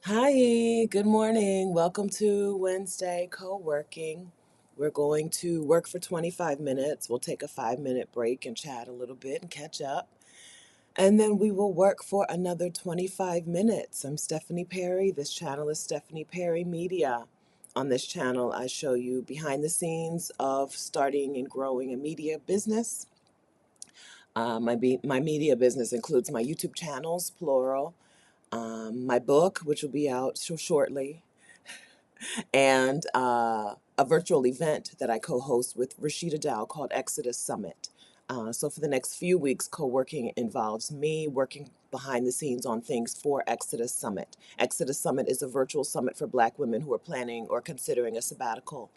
Hi, good morning. Welcome to Wednesday co-working. We're going to work for 25 minutes. We'll take a 5-minute break and chat a little bit and catch up. And then we will work for another 25 minutes. I'm Stephanie Perry. This channel is Stephanie Perry Media. On this channel, I show you behind the scenes of starting and growing a media business. My media business includes my YouTube channels, plural, my book, which will be out shortly, and a virtual event that I co-host with Rashida Dow called Exodus Summit. So for the next few weeks, co-working involves me working behind the scenes on things for Exodus Summit. Exodus Summit is a virtual summit for Black women who are planning or considering a sabbatical,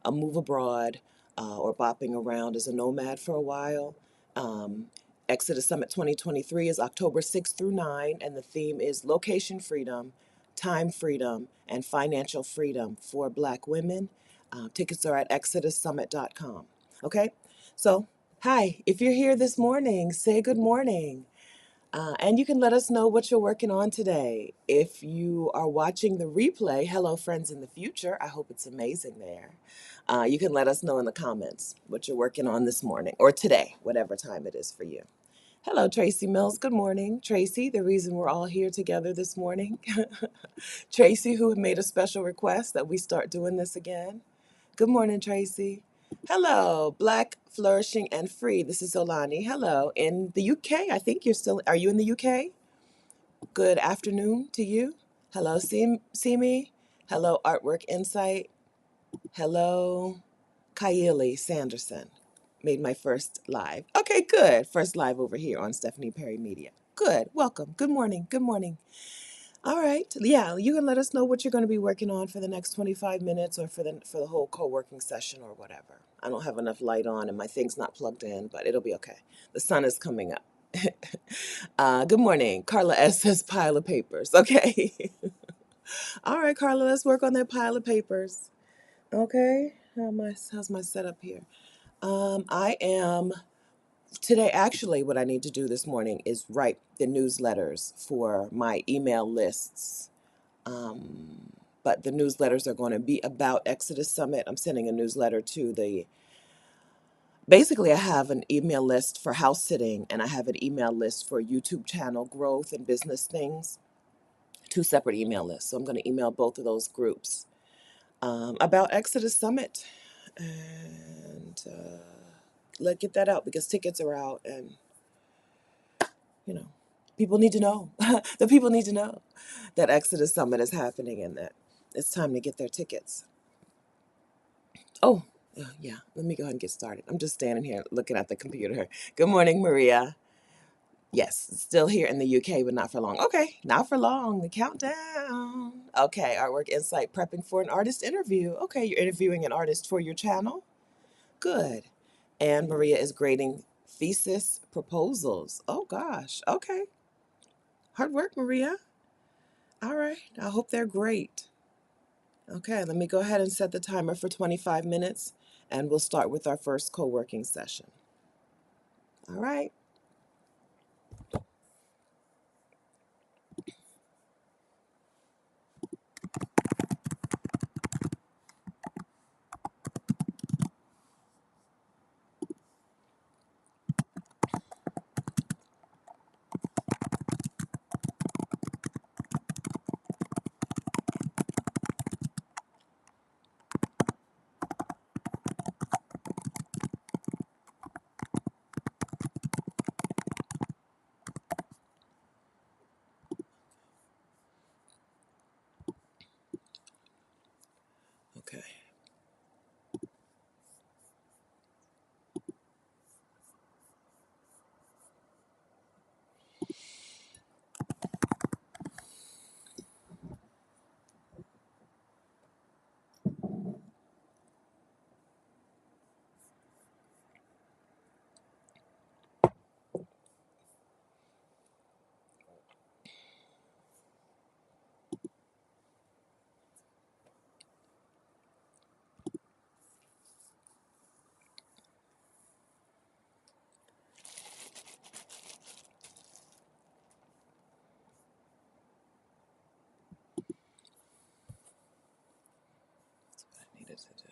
a move abroad, or bopping around as a nomad for a while. Um, Exodus Summit 2023 is October 6th through 9, and the theme is location freedom, time freedom, and financial freedom for Black women. Tickets are at exodussummit.com. Okay, so hi, if you're here this morning, say good morning. And you can let us know what you're working on today. If you are watching the replay, hello, friends in the future. I hope it's amazing there. You can let us know in the comments what you're working on this morning or today, whatever time it is for you. Hello, Tracy Mills. Good morning, Tracy. The reason we're all here together this morning. Tracy, who made a special request that we start doing this again. Good morning, Tracy. Hello, Black, Flourishing, and Free. This is Olani. Hello. In the UK, I think are you in the UK? Good afternoon to you. Hello, Simi. Hello, Artwork Insight. Hello, Kylie Sanderson. Made my first live. Okay, good. First live over here on Stephanie Perry Media. Good. Welcome. Good morning. Good morning. All right. Yeah, you can let us know what you're going to be working on for the next 25 minutes or for the whole co-working session or whatever. I don't have enough light on and my thing's not plugged in, but it'll be okay. The sun is coming up. Good morning. Carla S says pile of papers. Okay. All right, Carla, let's work on that pile of papers. Okay. How's my setup here? I am today, actually, what I need to do this morning is write the newsletters for my email lists. But the newsletters are going to be about Exodus Summit. I'm sending a newsletter to basically, I have an email list for house sitting and I have an email list for YouTube channel growth and business things, two separate email lists. So I'm going to email both of those groups about Exodus Summit. And let get that out because tickets are out and, you know, people need to know. The people need to know that Exodus Summit is happening and that it's time to get their tickets. Oh, yeah. Let me go ahead and get started. I'm just standing here looking at the computer. Good morning, Maria. Yes, still here in the UK, but not for long. Okay, not for long. The countdown. Okay, Artwork Insight prepping for an artist interview. Okay, you're interviewing an artist for your channel. Good. And Maria is grading thesis proposals. Oh gosh. Okay. Hard work, Maria. All right. I hope they're great. Okay, let me go ahead and set the timer for 25 minutes and we'll start with our first co-working session. All right. Okay. to do.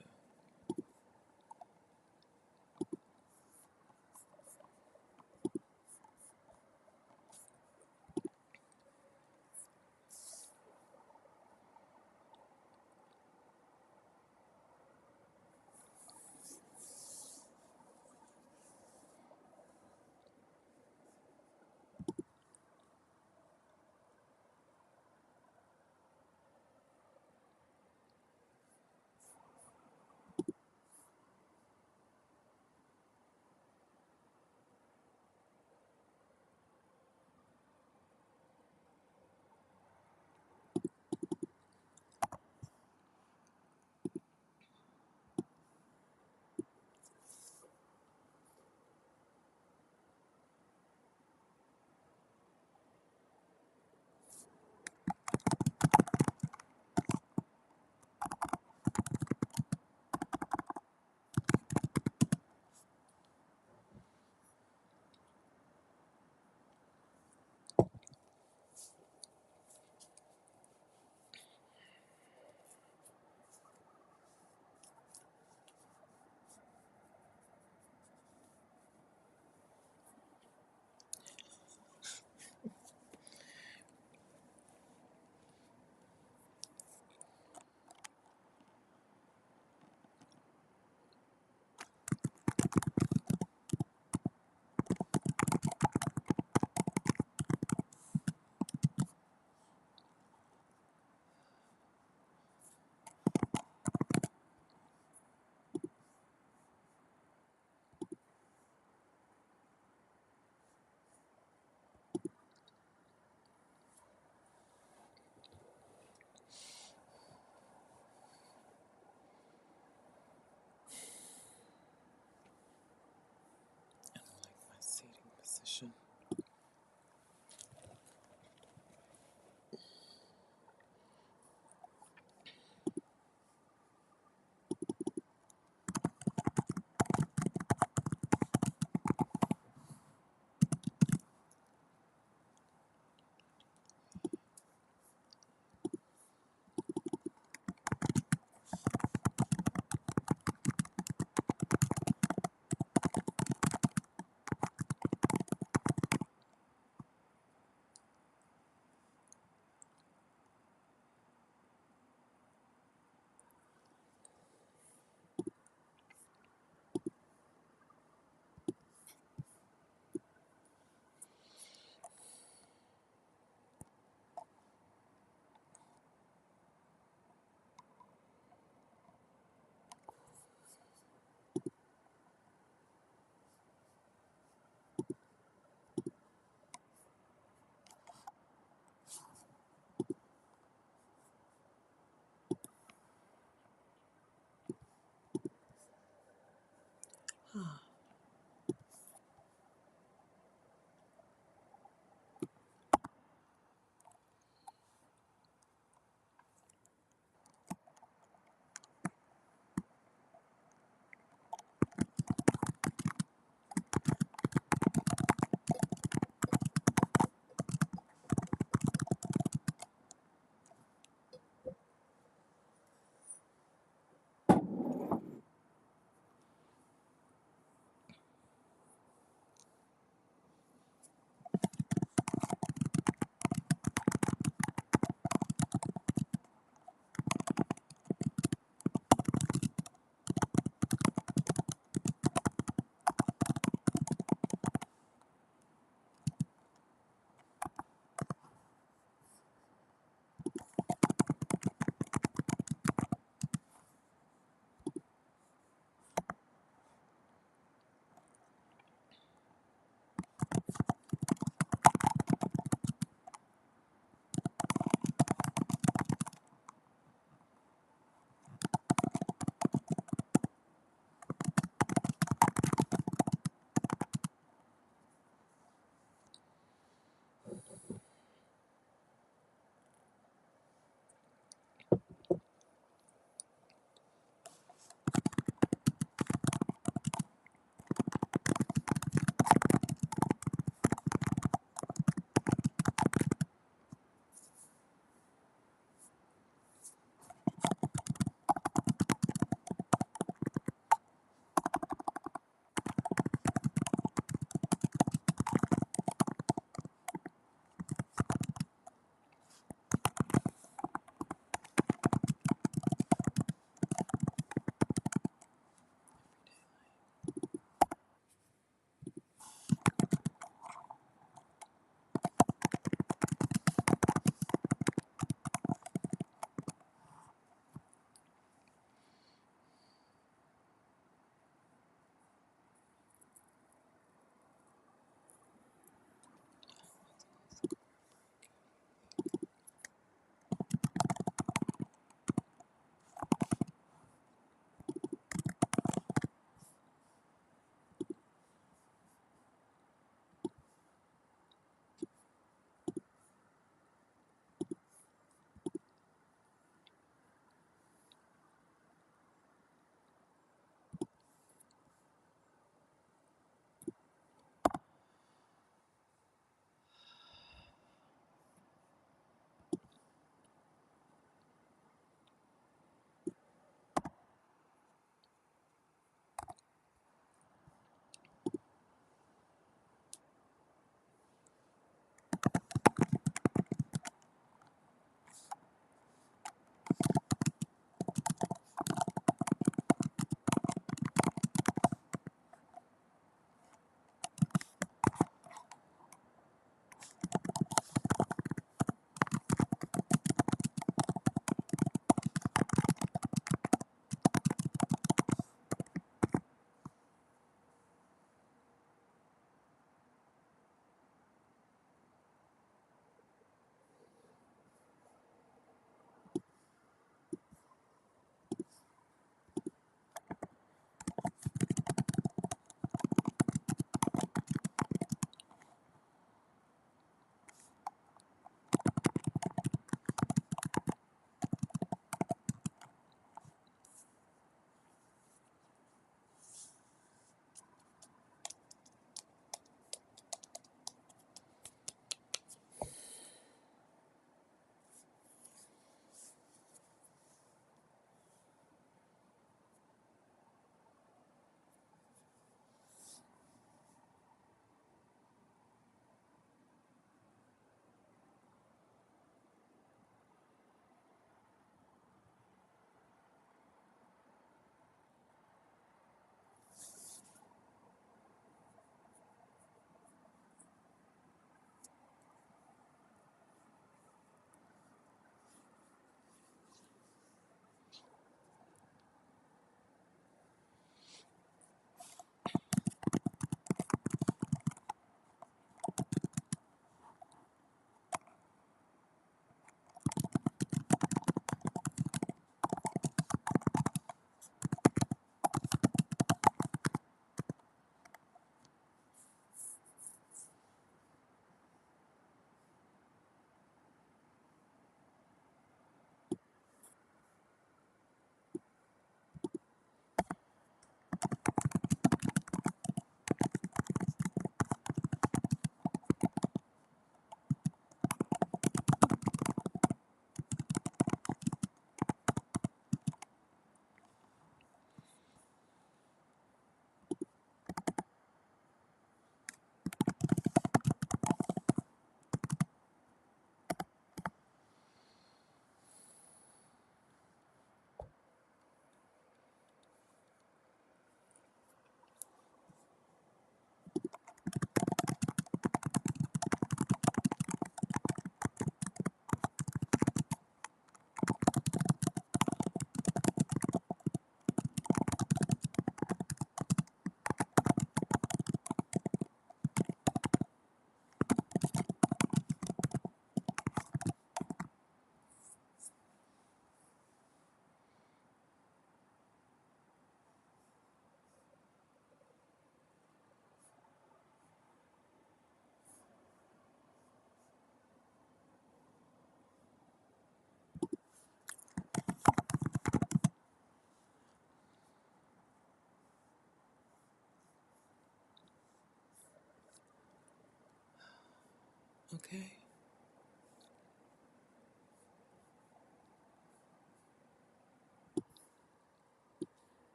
Okay.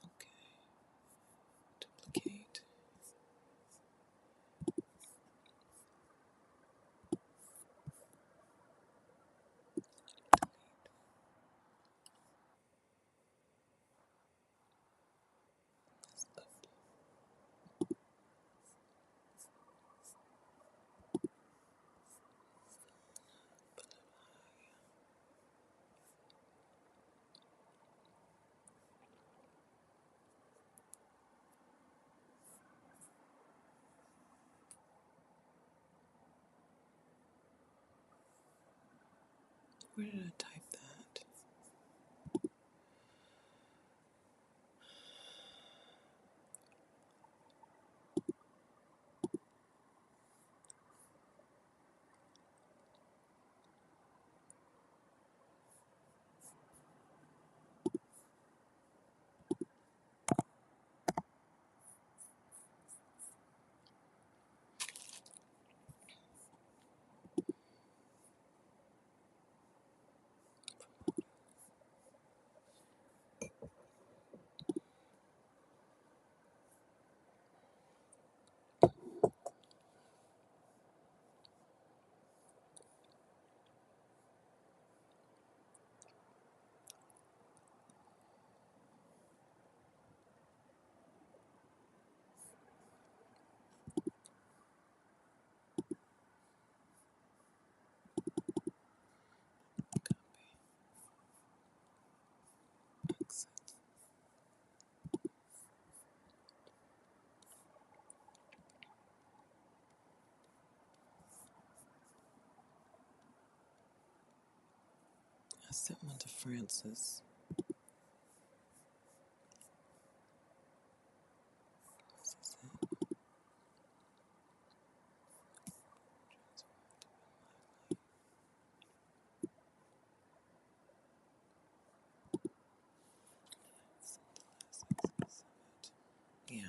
Okay. Duplicate. Where did I type that? Exit. I sent one to Francis. This is it. Yeah.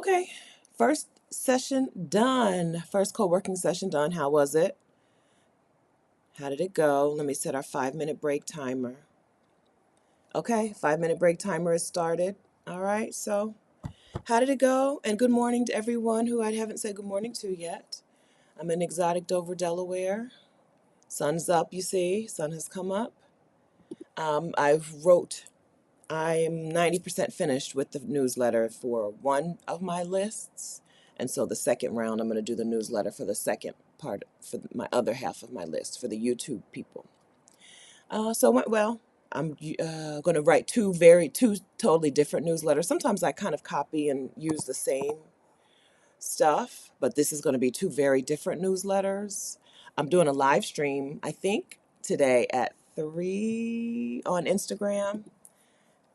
Okay, first session done. First co-working session done. How was it? How did it go? Let me set our 5-minute break timer. Okay, 5-minute break timer is started. All right, so how did it go? And good morning to everyone who I haven't said good morning to yet. I'm in exotic Dover, Delaware. Sun's up, you see. Sun has come up. I'm 90% finished with the newsletter for one of my lists. And so the second round, I'm going to do the newsletter for the second part, for my other half of my list, for the YouTube people. So it went well. I'm going to write two totally different newsletters. Sometimes I kind of copy and use the same stuff, but this is going to be two very different newsletters. I'm doing a live stream, I think, today at 3 on Instagram.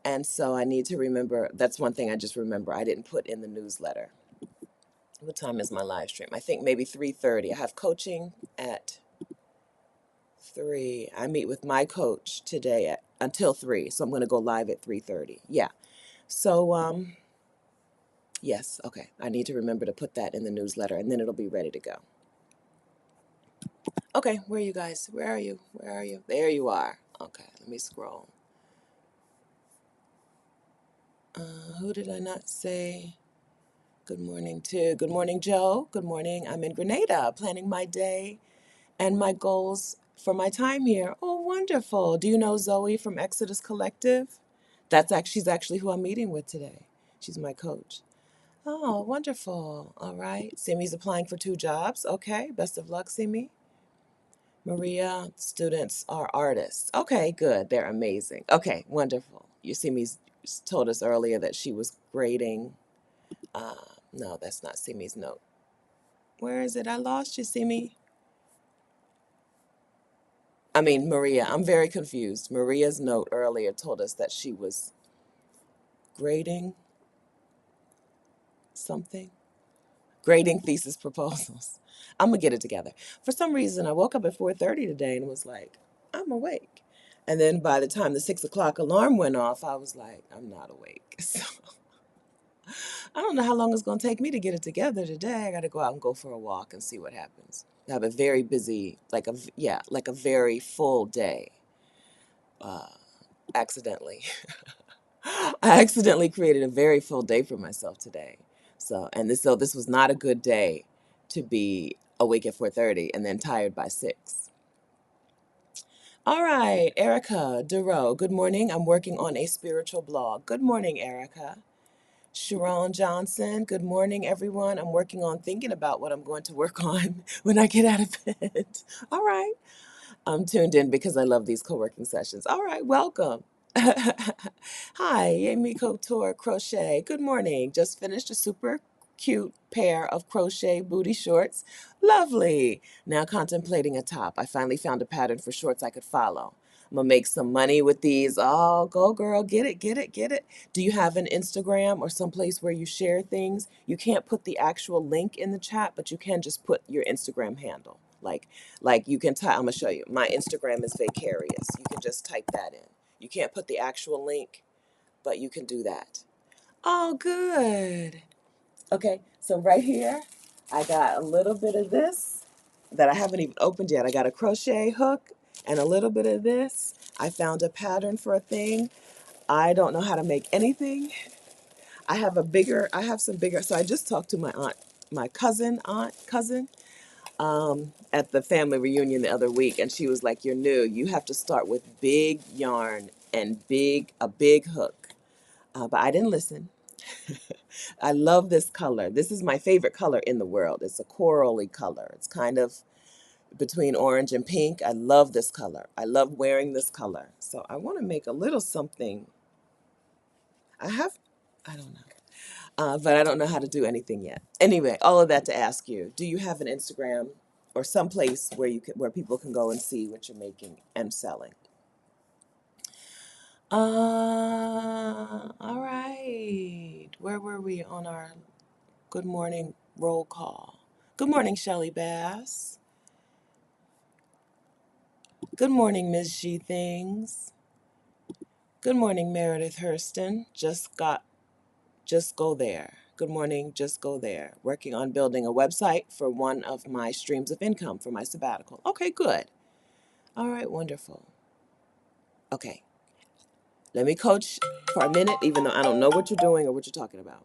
And so I need to remember, that's one thing I just remember I didn't put in the newsletter. What time is my live stream? I think maybe 3:30. I have coaching at 3. I meet with my coach today until 3. So I'm going to go live at 3:30. Yeah. So yes, okay. I need to remember to put that in the newsletter and then it'll be ready to go. Okay, where are you guys? Where are you? Where are you? There you are. Okay, let me scroll. Who did I not say good morning to? Good morning, Joe. Good morning. I'm in Grenada planning my day and my goals for my time here. Oh, wonderful. Do you know Zoe from Exodus Collective? She's actually who I'm meeting with today. She's my coach. Oh, wonderful. All right. Simi's applying for 2 jobs. Okay. Best of luck, Simi. Maria, students are artists. Okay, good. They're amazing. Okay, wonderful. You Simi's told us earlier that she was grading. No, that's not Simi's note. Where is it? I lost you, Simi. I mean, Maria, I'm very confused. Maria's note earlier told us that she was grading something, grading thesis proposals. I'm gonna get it together. For some reason, I woke up at 4:30 today and was like, I'm awake. And then by the time the 6 o'clock alarm went off, I was like, I'm not awake. So I don't know how long it's gonna take me to get it together today. I gotta go out and go for a walk and see what happens. I have a very busy, like a very full day. Accidentally. I accidentally created a very full day for myself today. So this was not a good day to be awake at 4:30 and then tired by 6. All right, Erica Duro. Good morning. I'm working on a spiritual blog. Good morning, Erica. Sharon Johnson. Good morning, everyone. I'm working on thinking about what I'm going to work on when I get out of bed. All right. I'm tuned in because I love these co-working sessions. All right, welcome. Hi, Amy Couture Crochet. Good morning. Just finished a super cute pair of crochet booty shorts. Lovely. Now contemplating a top. I finally found a pattern for shorts I could follow. I'm gonna make some money with these. Oh, go girl, get it, get it, get it. Do you have an Instagram or someplace where you share things? You can't put the actual link in the chat, but you can just put your Instagram handle. Like you can type, I'm gonna show you. My Instagram is Vicarious. You can just type that in. You can't put the actual link, but you can do that. Oh, good. Okay, so right here, I got a little bit of this that I haven't even opened yet. I got a crochet hook and a little bit of this. I found a pattern for a thing. I don't know how to make anything. I have some bigger, so I just talked to my cousin, at the family reunion the other week, and she was like, "You're new. You have to start with big yarn and a big hook." But I didn't listen. I love this color. This is my favorite color in the world. It's a corally color. It's kind of between orange and pink. I love this color. I love wearing this color. So I want to make a little something. I have, I don't know. But I don't know how to do anything yet. Anyway, all of that to ask you, do you have an Instagram or some place where people can go and see what you're making and selling? All right. Where were we on our good morning roll call? Good morning, Shelley Bass. Good morning, Ms. G Things. Good morning, Meredith Hurston. Just go there. Good morning. Just go there. Working on building a website for one of my streams of income for my sabbatical. Okay, good. All right, wonderful. Okay, let me coach for a minute, even though I don't know what you're doing or what you're talking about.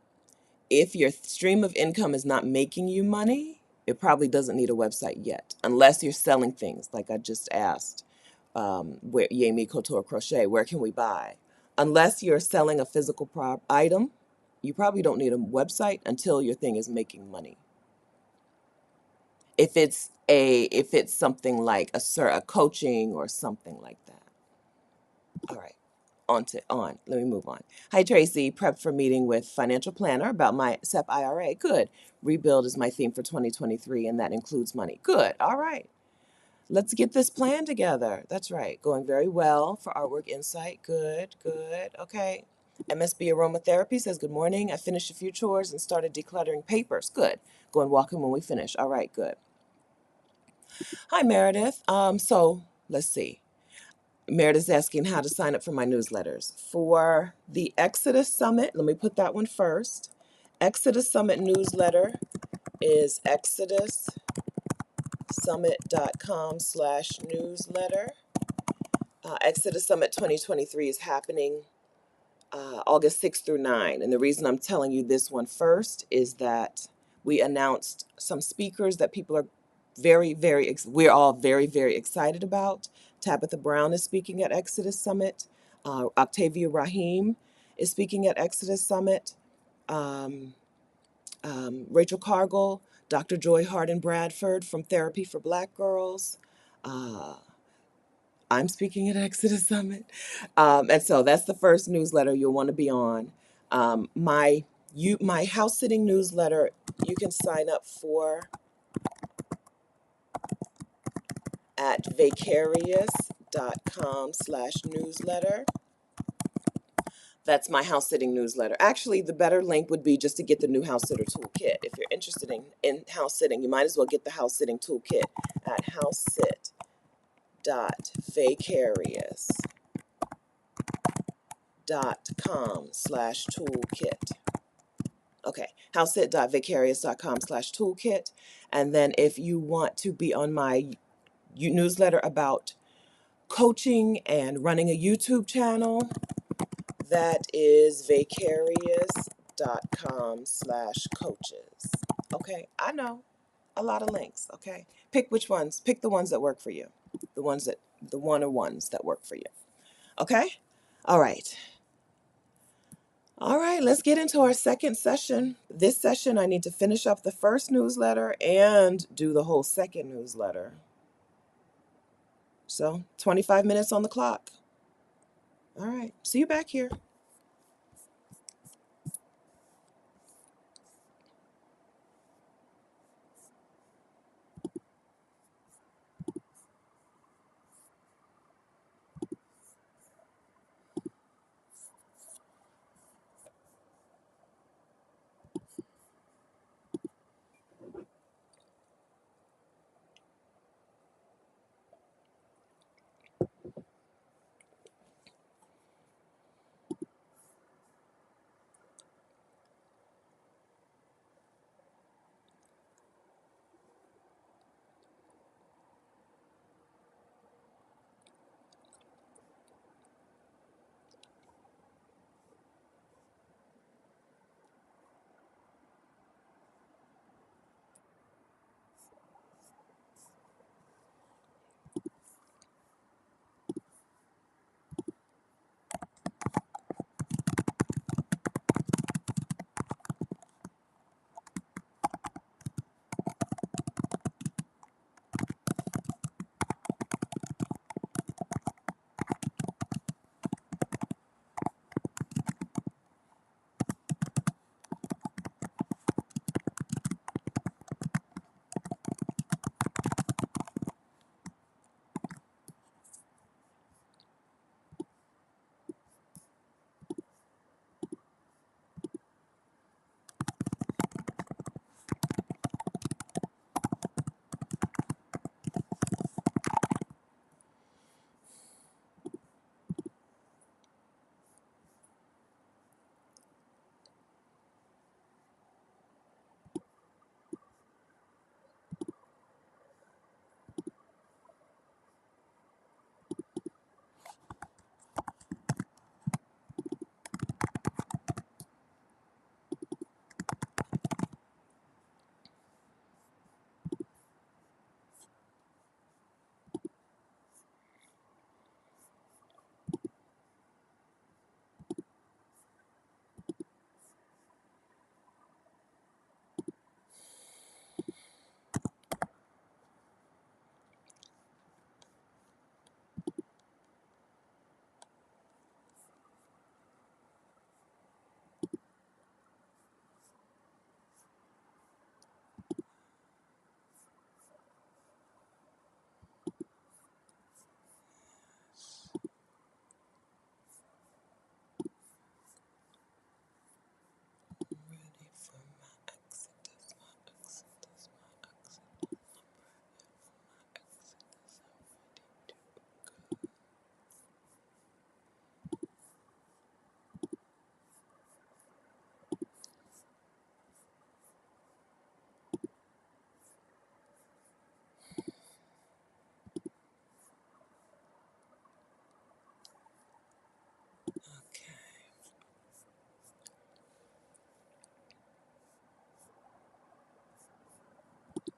If your stream of income is not making you money, it probably doesn't need a website yet, unless you're selling things like I just asked. Where Yemi Couture Crochet, where can we buy? Unless you're selling a physical item, you probably don't need a website until your thing is making money. If it's something like a coaching or something like that. All right. Let me move on. Hi, Tracy. Prep for meeting with financial planner about my SEP IRA. Good. Rebuild is my theme for 2023, and that includes money. Good. All right. Let's get this plan together. That's right. Going very well for Artwork Insight. Good, good. Okay. MSB Aromatherapy says, good morning. I finished a few chores and started decluttering papers. Good. Going walking when we finish. All right, good. Hi, Meredith. So let's see. Meredith's asking how to sign up for my newsletters. For the Exodus Summit, let me put that one first. Exodus Summit newsletter is exodussummit.com/newsletter. Exodus Summit 2023 is happening August 6th through 9. And the reason I'm telling you this one first is that we announced some speakers that people are we're all very, very excited about. Tabitha Brown is speaking at Exodus Summit. Octavia Rahim is speaking at Exodus Summit. Um, Rachel Cargill, Dr. Joy Harden Bradford from Therapy for Black Girls. Uh, I'm speaking at Exodus Summit. And so that's the first newsletter you'll want to be on. My house sitting newsletter, you can sign up for at vicarious.com/newsletter. That's my house sitting newsletter. Actually, the better link would be just to get the new house sitter toolkit. If you're interested in house sitting, you might as well get the house sitting toolkit at housesit.vicarious.com/toolkit. Okay, housesit.vicarious.com/toolkit. And then if you want to be on my newsletter about coaching and running a YouTube channel, that is vicarious.com/coaches. Okay, I know a lot of links. Okay, pick which ones, pick the ones that work for you, the ones that work for you. Okay, all right. All right, let's get into our second session. This session, I need to finish up the first newsletter and do the whole second newsletter. So 25 minutes on the clock. All right, see you back here.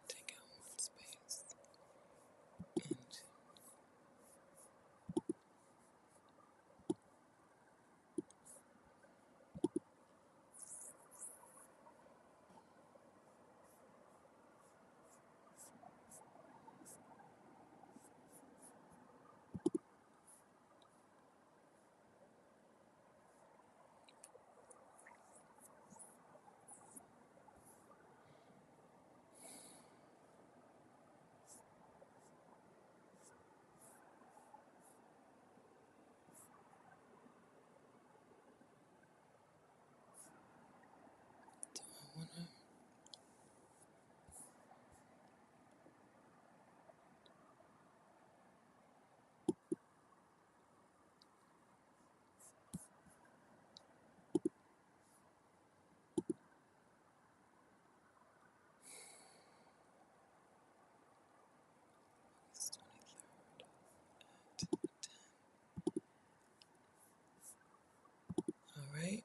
Take out one space. All right.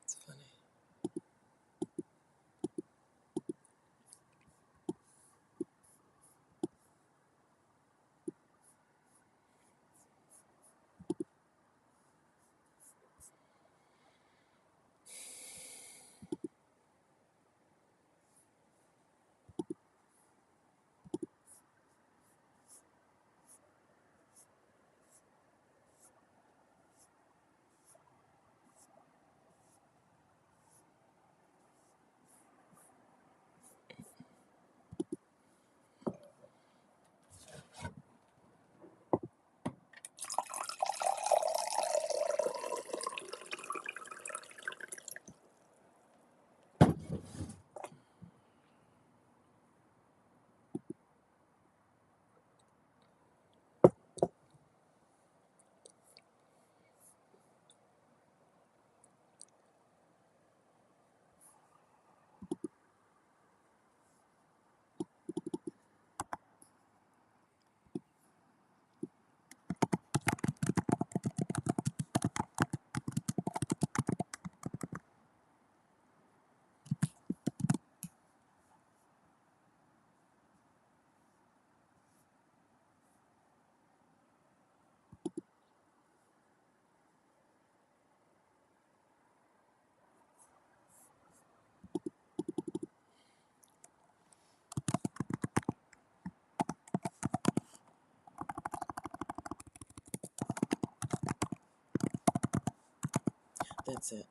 It's funny. That's it.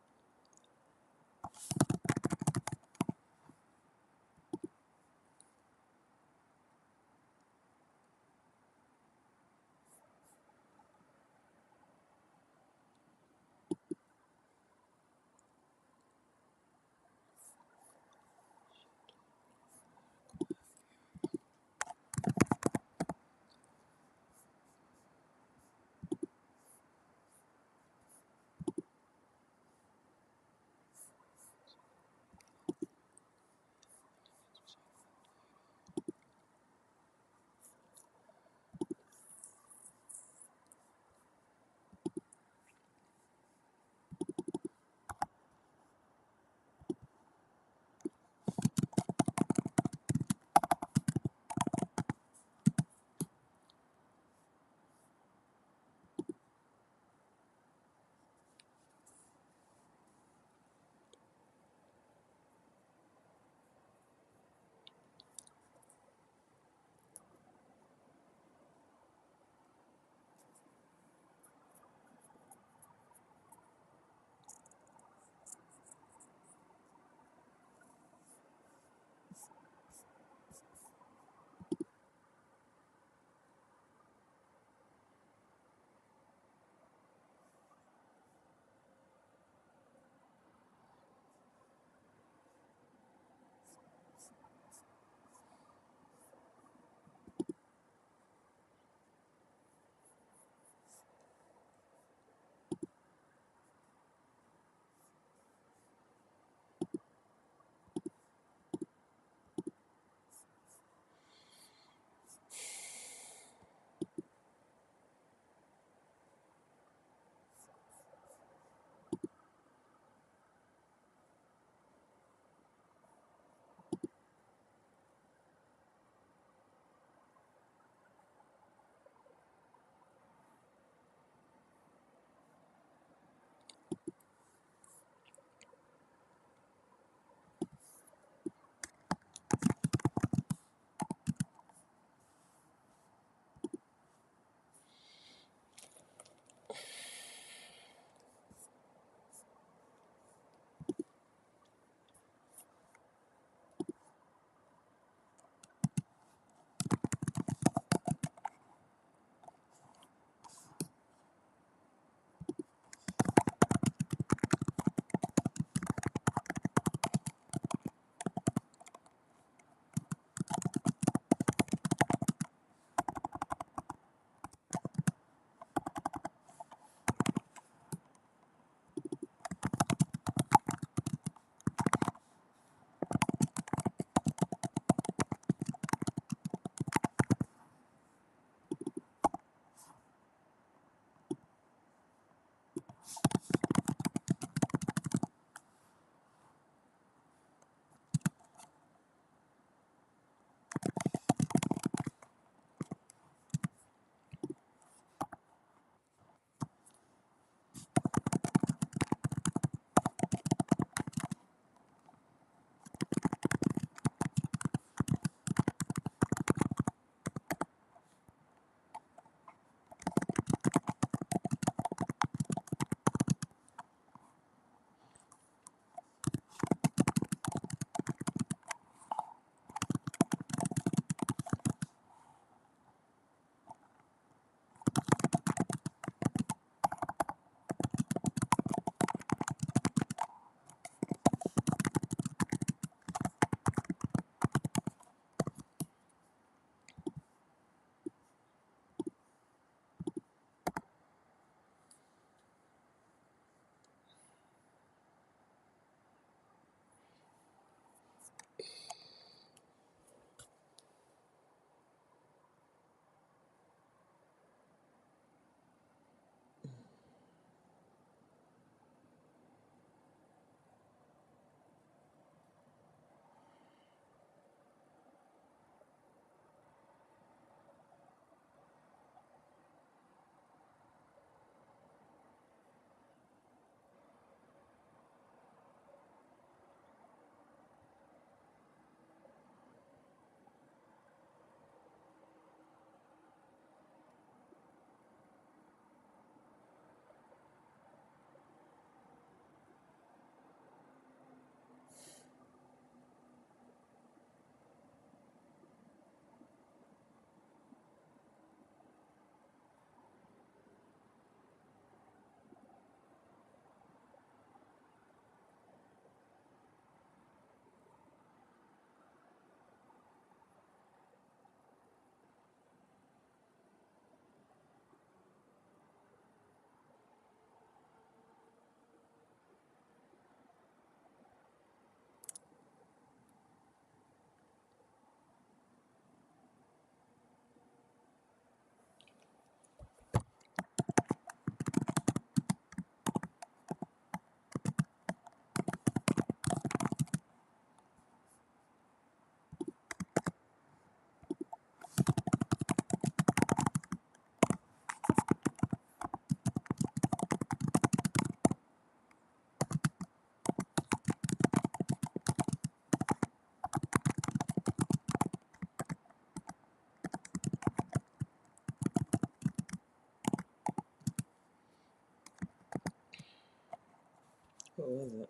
was it?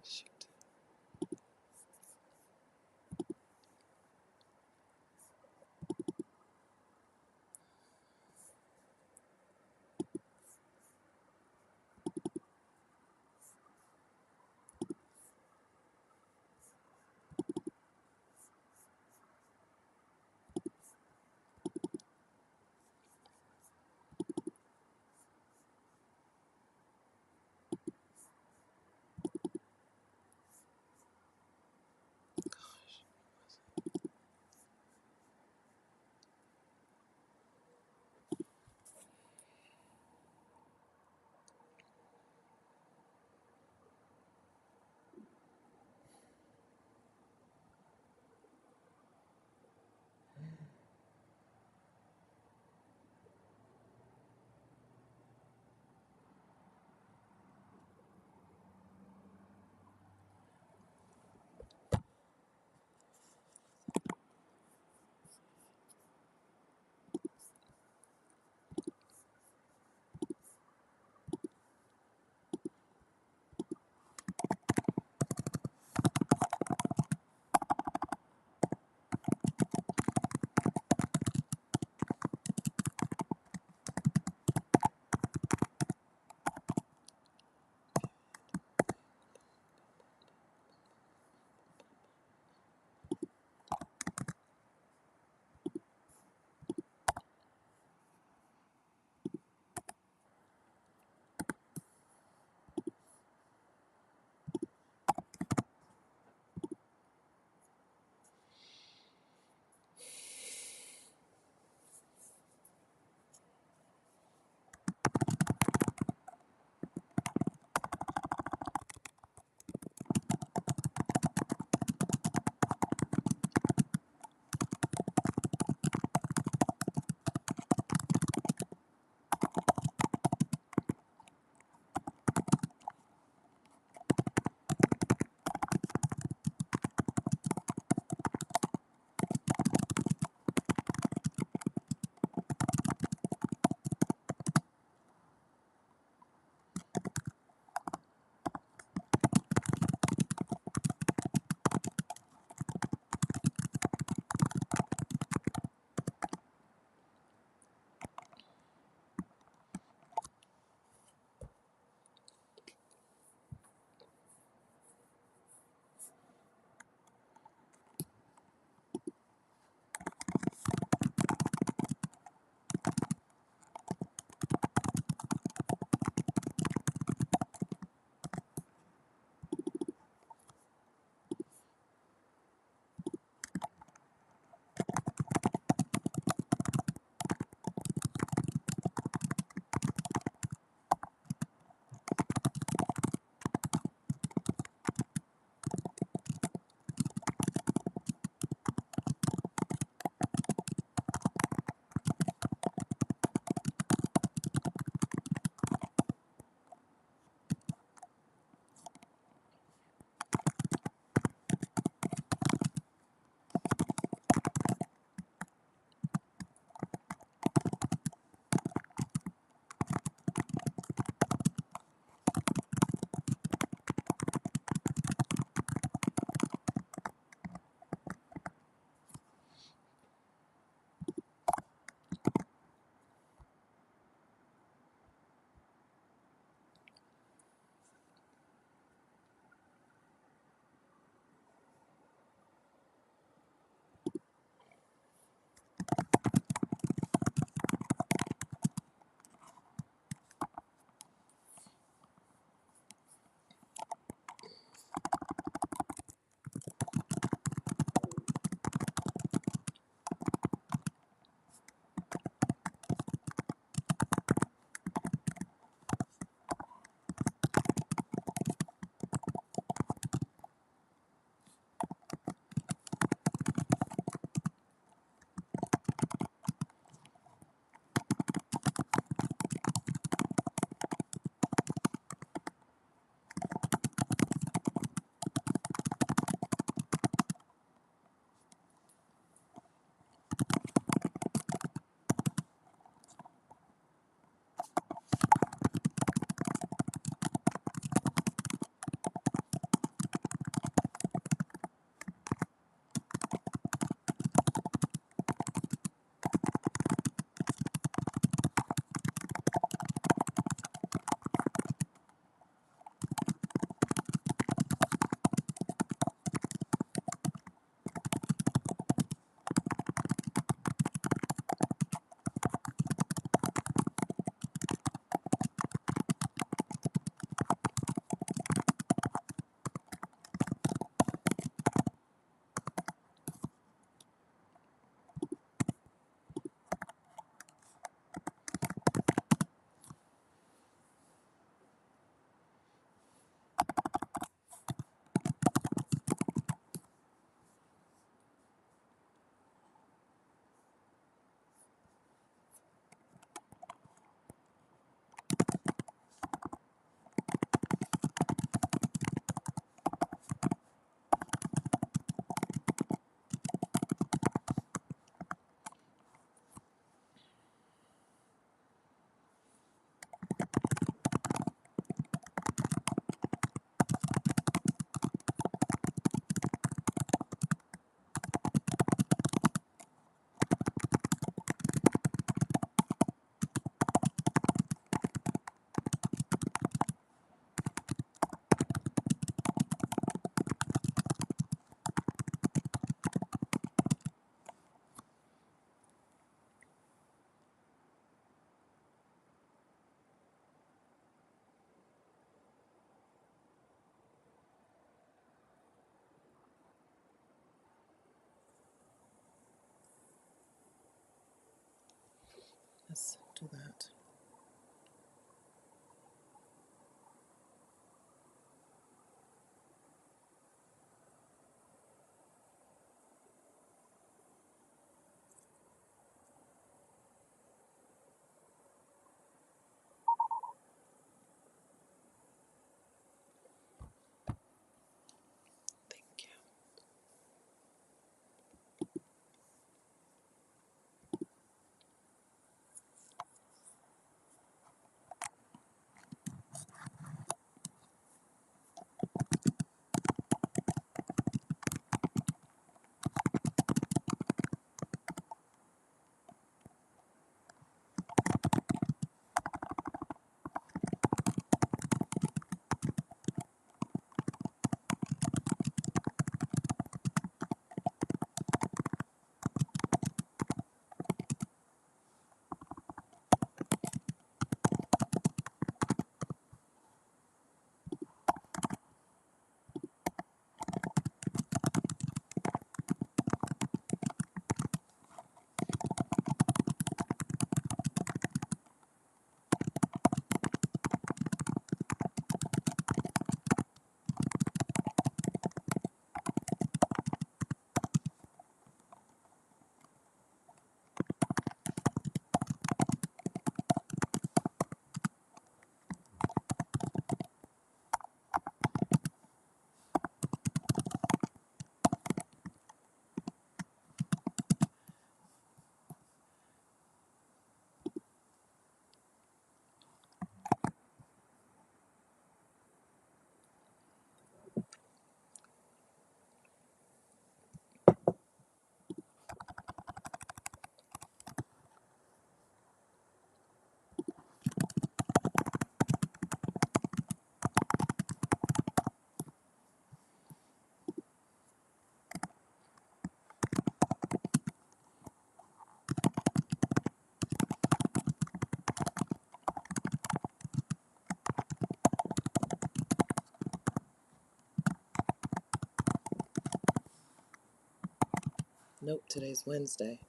Shoot. Yes, do that. Thank you. Nope, today's Wednesday.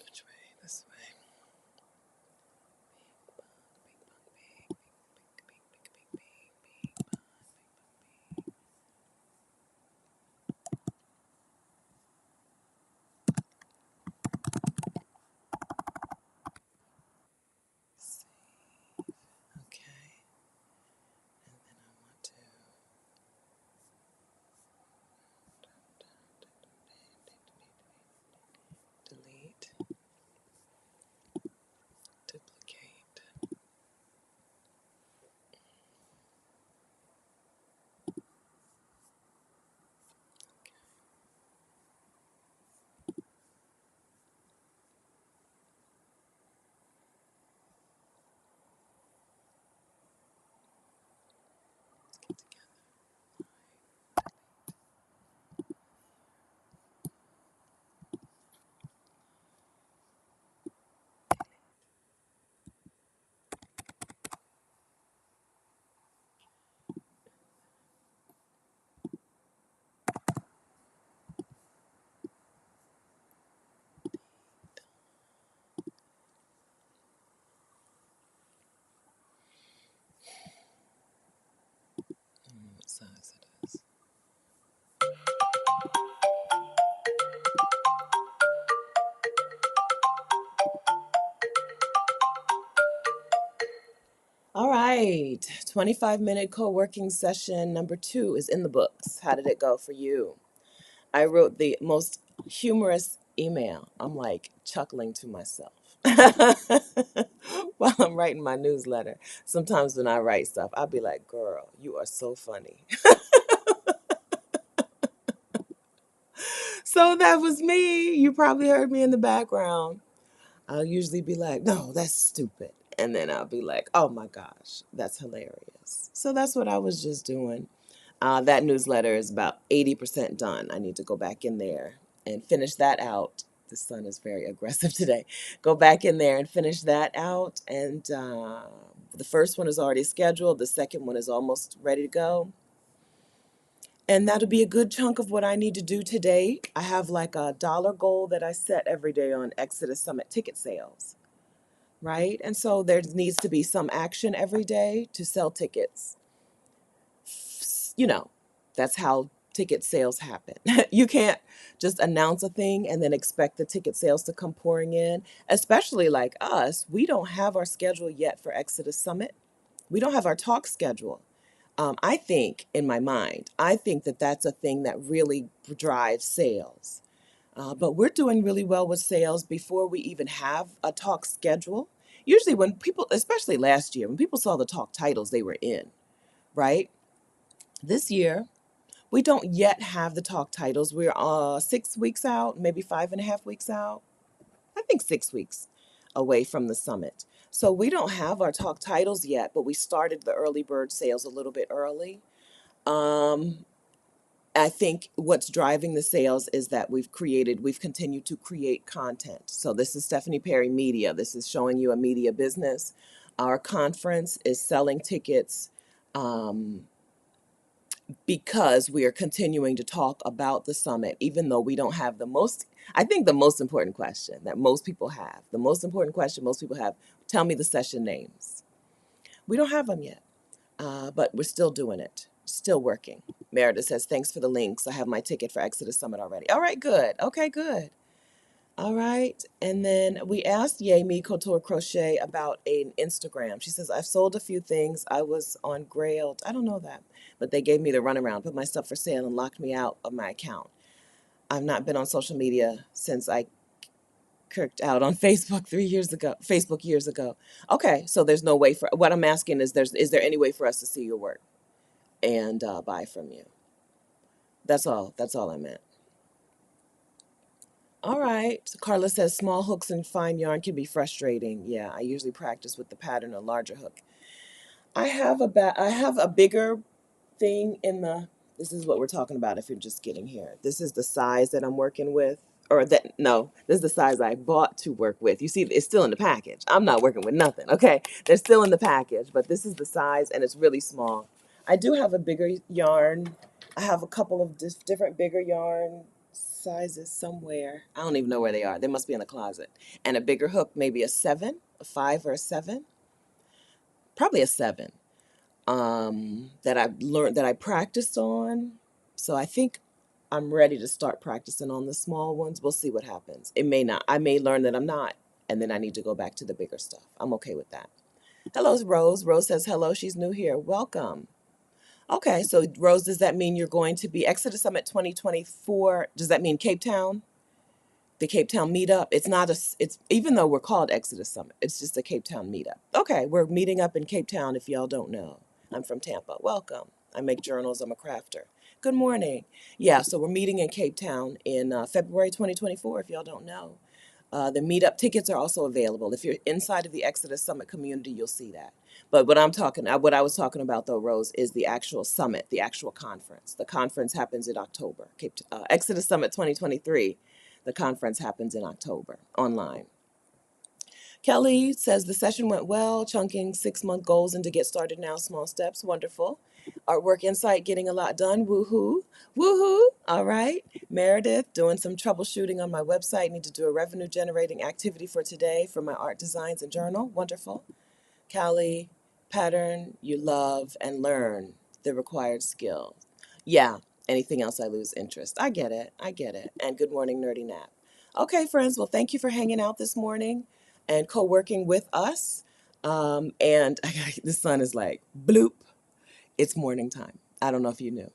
Which way? This way. Okay. And then I want to delete, duplicate. right. 25-minute co-working session number 2 is in the books. How did it go for you? I wrote the most humorous email. I'm like chuckling to myself while I'm writing my newsletter. Sometimes when I write stuff, I'll be like, girl, you are so funny. So that was me. You probably heard me in the background. I'll usually be like, no, that's stupid. And then I'll be like, oh my gosh, that's hilarious. So that's what I was just doing. That newsletter is about 80% done. I need to go back in there and finish that out. The sun is very aggressive today. Go back in there and finish that out. And the first one is already scheduled. The second one is almost ready to go. And that'll be a good chunk of what I need to do today. I have like a dollar goal that I set every day on Exodus Summit ticket sales, right? And so there needs to be some action every day to sell tickets. You know, that's how ticket sales happen. You can't just announce a thing and then expect the ticket sales to come pouring in, especially like us. We don't have our schedule yet for Exodus Summit. We don't have our talk schedule. I think, in my mind, I think that that's a thing that really drives sales. But we're doing really well with sales before we even have a talk schedule. Usually, when people, especially last year, when people saw the talk titles, they were in, right? This year, we don't yet have the talk titles. We're 6 weeks out, maybe 5.5 weeks out. I think 6 weeks away from the summit. So we don't have our talk titles yet, but we started the early bird sales a little bit early. Um, I think what's driving the sales is that we've continued to create content. So this is Stephanie Perry Media. This is showing you a media business. Our conference is selling tickets um, because we are continuing to talk about the summit, even though we don't have I think the most important question that most people have, the most important question most people have, tell me the session names. We don't have them yet, but we're still doing it, still working. Meredith says, thanks for the links. I have my ticket for Exodus Summit already. All right, good. Okay, good. All right. And then we asked Yami Couture Crochet about an Instagram. She says, I've sold a few things. I was on Grailed. I don't know that, but they gave me the runaround, put my stuff for sale, and locked me out of my account. I've not been on social media since I kirked out on Facebook years ago. Okay, so there's no way what I'm asking is there any way for us to see your work and buy from you? That's all. That's all I meant. All right. So Carla says small hooks and fine yarn can be frustrating. Yeah, I usually practice with the pattern or larger hook. I have a bigger thing in the this is what we're talking about if you're just getting here. This is the size that I'm working with. Or that no, this is the size I bought to work with. You see, it's still in the package. I'm not working with nothing, okay? They're still in the package, but this is the size and it's really small. I do have a bigger yarn. I have a couple of different bigger yarn sizes somewhere. I don't even know where they are. They must be in the closet. And a bigger hook, maybe a 7, a 5 or a 7. Probably a 7. That I learned that I practiced on. So I think I'm ready to start practicing on the small ones. We'll see what happens. It may not. I may learn that I'm not, and then I need to go back to the bigger stuff. I'm okay with that. Hello, Rose. Rose says hello. She's new here. Welcome. Okay, so Rose, does that mean you're going to be Exodus Summit 2024? Does that mean Cape Town? The Cape Town meetup? It's not it's even though we're called Exodus Summit, it's just a Cape Town meetup. Okay, we're meeting up in Cape Town if y'all don't know. I'm from Tampa. Welcome. I make journals. I'm a crafter. Good morning. Yeah, so we're meeting in Cape Town in February 2024 if y'all don't know. The meetup tickets are also available. If you're inside of the Exodus Summit community, you'll see that. But what what I was talking about though, Rose, is the actual summit, the actual conference. The conference happens in October. Exodus Summit 2023. The conference happens in October online. Kelly says the session went well, chunking 6-month goals into get started now, small steps. Wonderful. Artwork Insight getting a lot done. Woohoo. Woohoo. All right. Meredith doing some troubleshooting on my website. Need to do a revenue generating activity for today for my art designs and journal. Wonderful. Callie, pattern, you love and learn the required skills. Yeah. Anything else I lose interest. I get it. I get it. And good morning, Nerdy Nap. Okay, friends. Well, thank you for hanging out this morning and co-working with us. And the sun is like, bloop, it's morning time. I don't know if you knew.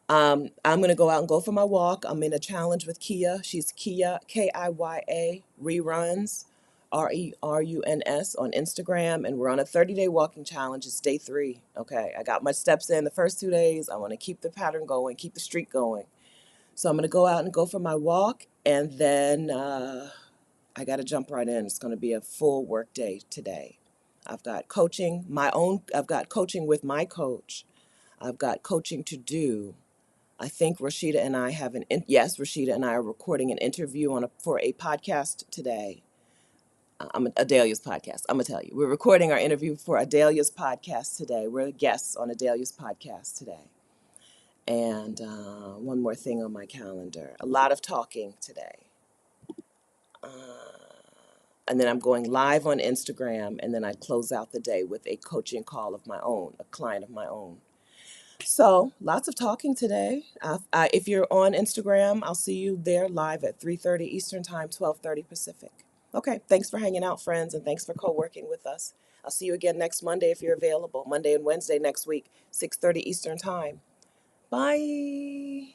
I'm going to go out and go for my walk. I'm in a challenge with Kia. She's Kia, Kiya, reruns, Reruns on Instagram. And we're on a 30-day walking challenge. It's day 3. Okay. I got my steps in the first 2 days. I want to keep the pattern going, keep the streak going. So I'm going to go out and go for my walk. And then I got to jump right in. It's going to be a full work day today. I've got coaching, I've got coaching with my coach. I've got coaching to do. I think Rashida and I have yes, Rashida and I are recording an interview for a podcast today. Adalia's podcast. I'm gonna tell you, we're recording our interview for Adalia's podcast today. We're guests on Adalia's podcast today. And one more thing on my calendar: a lot of talking today. And then I'm going live on Instagram, and then I close out the day with a coaching call of my own, a client of my own. So lots of talking today. If you're on Instagram, I'll see you there live at 3:30 Eastern Time, 12:30 Pacific. Okay, thanks for hanging out, friends, and thanks for co-working with us. I'll see you again next Monday if you're available. Monday and Wednesday next week, 6:30 Eastern Time. Bye.